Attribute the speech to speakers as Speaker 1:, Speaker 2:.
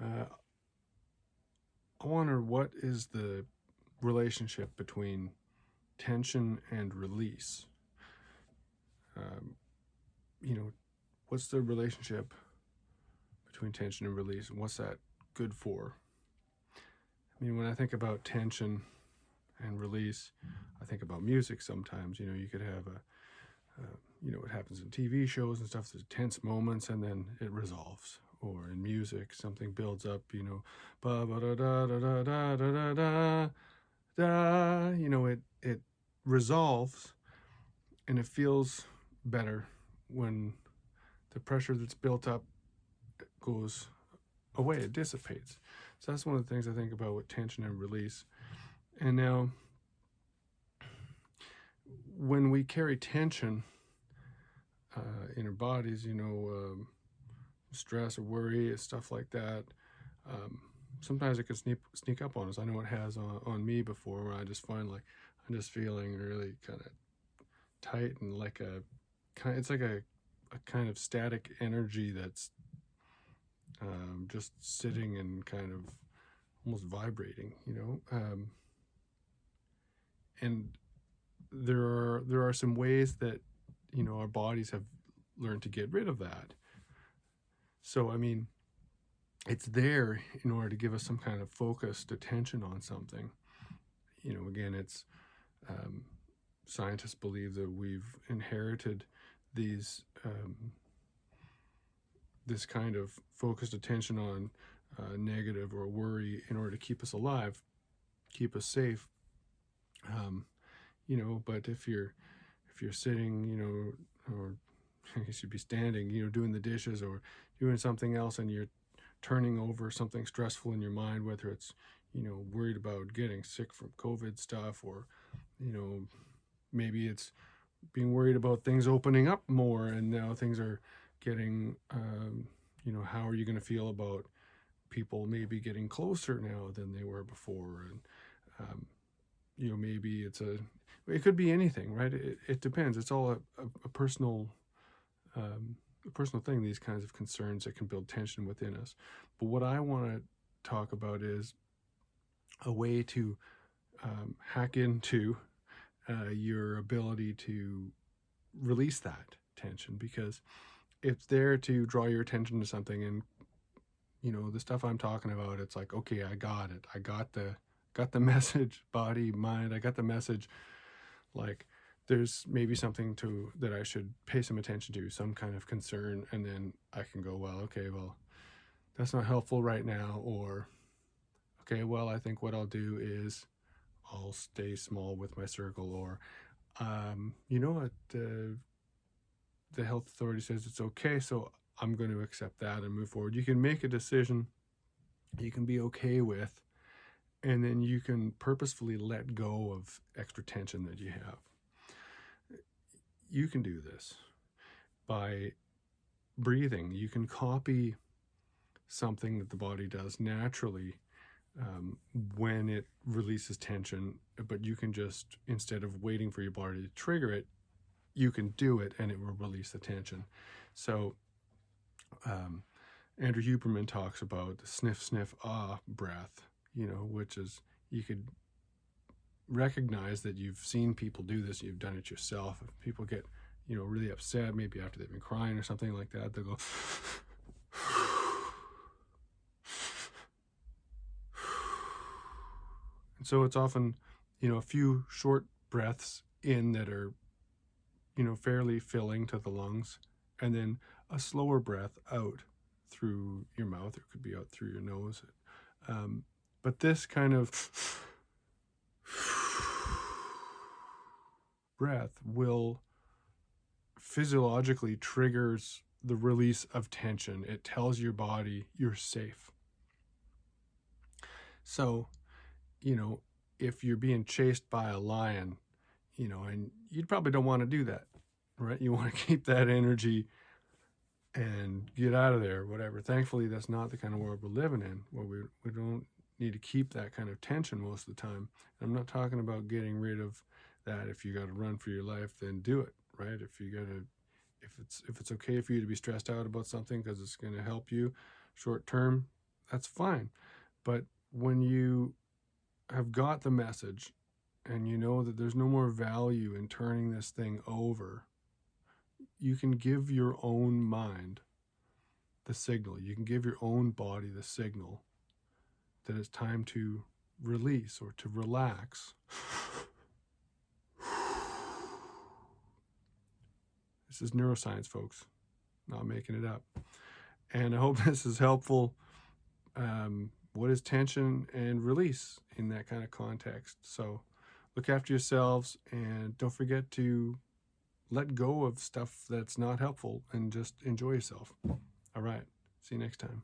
Speaker 1: Uh, I wonder, what is the relationship between tension and release? Um, you know, what's the relationship between tension and release, and what's that good for? I mean, when I think about tension and release, I think about music sometimes. You could have it happens in TV shows and stuff. There's tense moments and then it resolves. Or in music, something builds up, ba ba da da da da da da da da. It resolves, and it feels better when the pressure that's built up goes away, it dissipates. So that's one of the things I think about with tension and release. And now, when we carry tension in our bodies, stress or worry, stuff like that, um, sometimes it can sneak up on us. I know it has on me before, where I just find like I'm just feeling really kind of tight, and like it's like a kind of static energy that's just sitting and kind of almost vibrating, and there are some ways that our bodies have learned to get rid of that. So I mean, it's there in order to give us some kind of focused attention on something. Again, it's scientists believe that we've inherited these this kind of focused attention on negative or worry in order to keep us alive, keep us safe. But if you're sitting, or I guess you'd be standing, doing the dishes or doing something else, and you're turning over something stressful in your mind, whether it's, worried about getting sick from COVID stuff, or, maybe it's being worried about things opening up more, and now things are getting, how are you going to feel about people maybe getting closer now than they were before? And, maybe it could be anything, right? It depends. It's all a personal thing, these kinds of concerns that can build tension within us. But what I want to talk about is a way to hack into your ability to release that tension, because it's there to draw your attention to something. And the stuff I'm talking about, it's like, okay, I got it. I got the message, body, mind. I got the message. Like, there's maybe something that I should pay some attention to, some kind of concern, and then I can go, well, okay, well, that's not helpful right now. Or, okay, well, I think what I'll do is I'll stay small with my circle. Or, you know what, the health authority says it's okay, so I'm going to accept that and move forward. You can make a decision you can be okay with, and then you can purposefully let go of extra tension that you have. You can do this by breathing. You can copy something that the body does naturally when it releases tension, but you can just, instead of waiting for your body to trigger it, you can do it and it will release the tension. So Andrew Huberman talks about the sniff, sniff, ah breath, which is, you could recognize that you've seen people do this, you've done it yourself. If people get, really upset, maybe after they've been crying or something like that, they'll go, and so it's often, a few short breaths in that are, fairly filling to the lungs, and then a slower breath out through your mouth, or it could be out through your nose. But this kind of breath will physiologically triggers the release of tension. It tells your body you're safe. So, if you're being chased by a lion, and you probably don't want to do that, right? You want to keep that energy and get out of there, whatever. Thankfully, that's not the kind of world we're living in, where we don't need to keep that kind of tension most of the time. And I'm not talking about getting rid of that. If you got to run for your life, then do it, right? If it's okay for you to be stressed out about something because it's going to help you short term, that's fine. But when you have got the message and you know that there's no more value in turning this thing over, you can give your own mind the signal. You can give your own body the signal that it's time to release or to relax. This is neuroscience, folks. Not making it up. And I hope this is helpful. What is tension and release in that kind of context? So look after yourselves and don't forget to let go of stuff that's not helpful and just enjoy yourself. All right. See you next time.